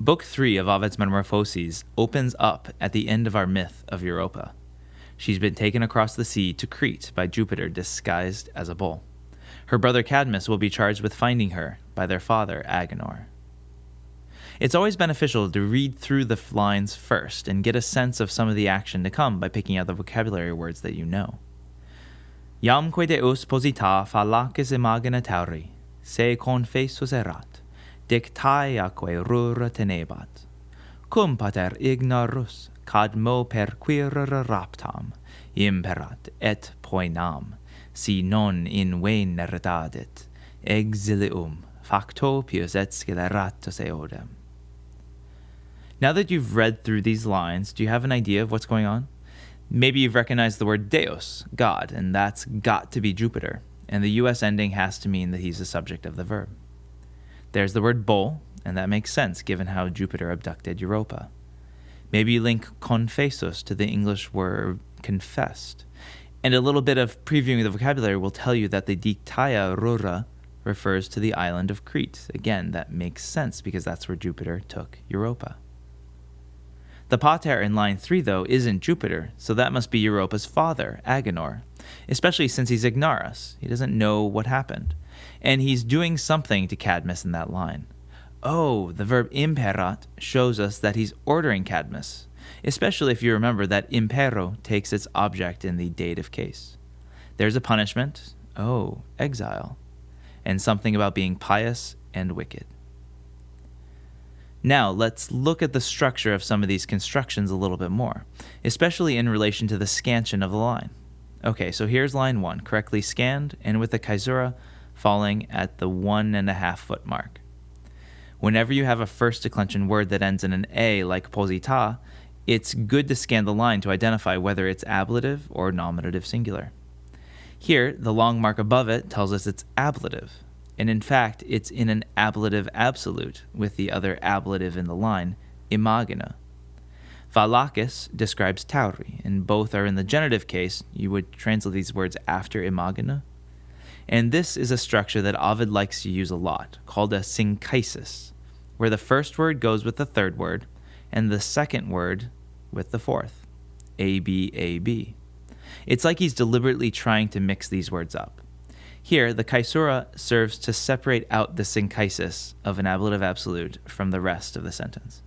Book 3 of Ovid's Metamorphoses opens up at the end of our myth of Europa. She's been taken across the sea to Crete by Jupiter disguised as a bull. Her brother Cadmus will be charged with finding her by their father Agenor. It's always beneficial to read through the lines first and get a sense of some of the action to come by picking out the vocabulary words that you know. Iamque Deus posita fallacis imagina tauri, se confessus erat, dictaeaque rura tenebat, cum pater ignorus, cadmo perquirere raptam, imperat et poenam, si non in veneritadit, exilium, facto pius et sceleratus eodem. Now that you've read through these lines, do you have an idea of what's going on? Maybe you've recognized the word Deus, God, and that's got to be Jupiter, and the US ending has to mean that he's the subject of the verb. There's the word bull, and that makes sense given how Jupiter abducted Europa. Maybe you link confessus to the English word confessed, and a little bit of previewing the vocabulary will tell you that the dictaea rura refers to the island of Crete. Again, that makes sense because that's where Jupiter took Europa. The pater in line 3, though, isn't Jupiter, so that must be Europa's father, Agenor, especially since he's ignorus. He doesn't know what happened. And he's doing something to Cadmus in that line. Oh, the verb imperat shows us that he's ordering Cadmus, especially if you remember that impero takes its object in the dative case. There's a punishment, exile, and something about being pious and wicked. Now, let's look at the structure of some of these constructions a little bit more, especially in relation to the scansion of the line. Okay, so here's line 1, correctly scanned, and with the caesura falling at the 1.5 foot mark. Whenever you have a first declension word that ends in an A like posita, it's good to scan the line to identify whether it's ablative or nominative singular. Here, the long mark above it tells us it's ablative. And in fact, it's in an ablative absolute with the other ablative in the line, imagina. Fallacis describes tauri, and both are in the genitive case. You would translate these words after imagina. And this is a structure that Ovid likes to use a lot, called a synchisis, where the first word goes with the third word, and the second word with the fourth, A-B. It's like he's deliberately trying to mix these words up. Here, the caesura serves to separate out the synchisis of an ablative absolute from the rest of the sentence.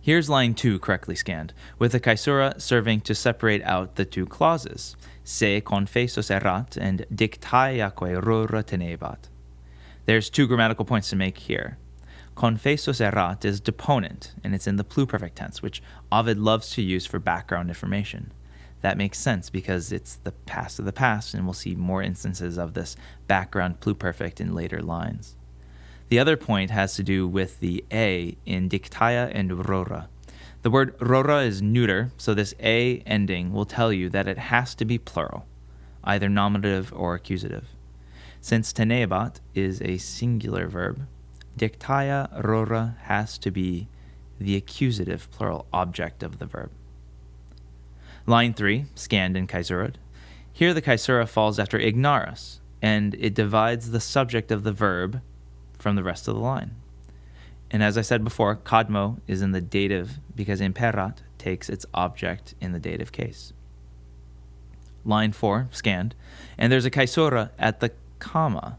Here's line 2 correctly scanned, with the caesura serving to separate out the two clauses, se confessus erat and dictaeaque rura tenebat. There's 2 grammatical points to make here. Confessus erat is deponent, and it's in the pluperfect tense, which Ovid loves to use for background information. That makes sense because it's the past of the past, and we'll see more instances of this background pluperfect in later lines. The other point has to do with the A in dictaea and rora. The word rora is neuter, so this A ending will tell you that it has to be plural, either nominative or accusative. Since tenebat is a singular verb, dictaea rora has to be the accusative plural object of the verb. Line 3, scanned and caesura'd. Here the caesura falls after ignorus, and it divides the subject of the verb from the rest of the line. And as I said before, cadmo is in the dative because imperat takes its object in the dative case. Line 4, scanned, and there's a caesura at the comma,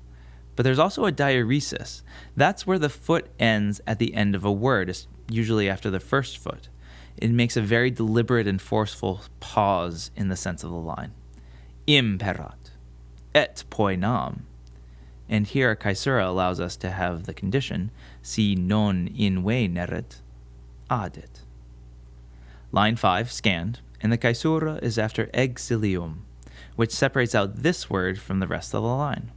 but there's also a diaeresis. That's where the foot ends at the end of a word, usually after the first foot. It makes a very deliberate and forceful pause in the sense of the line. Imperat, et poenam. And here caesura allows us to have the condition, si non invenerit, adit. Line 5, scanned, and the caesura is after exilium, which separates out this word from the rest of the line.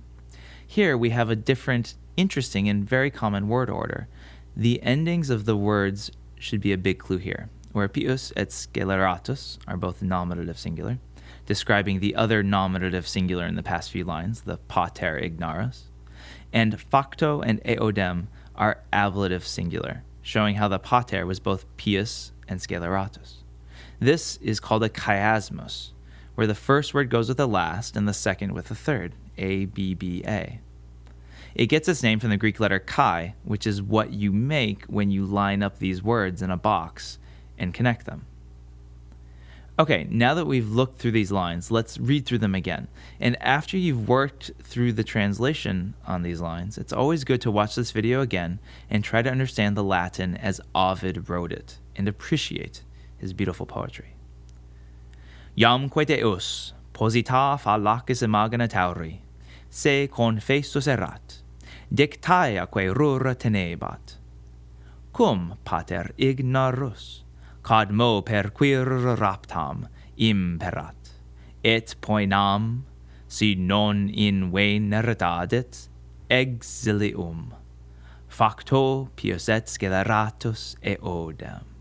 Here we have a different, interesting, and very common word order. The endings of the words should be a big clue here, where pius et sceleratus are both nominative singular, describing the other nominative singular in the past few lines, the pater ignorus, and facto and eodem are ablative singular, showing how the pater was both pius and sceleratus. This is called a chiasmus, where the first word goes with the last and the second with the third, A-B-B-A. It gets its name from the Greek letter chi, which is what you make when you line up these words in a box and connect them. Okay, now that we've looked through these lines, let's read through them again. And after you've worked through the translation on these lines, it's always good to watch this video again and try to understand the Latin as Ovid wrote it and appreciate his beautiful poetry. Iamque Deus posita fallacis imagina tauri, se confessus erat, dictaeaque rura tenebat. Cum pater ignarus, cadmo per quir raptam imperat, et poenam, si non in veneratadit, exilium, facto pius et sceleratus eodem.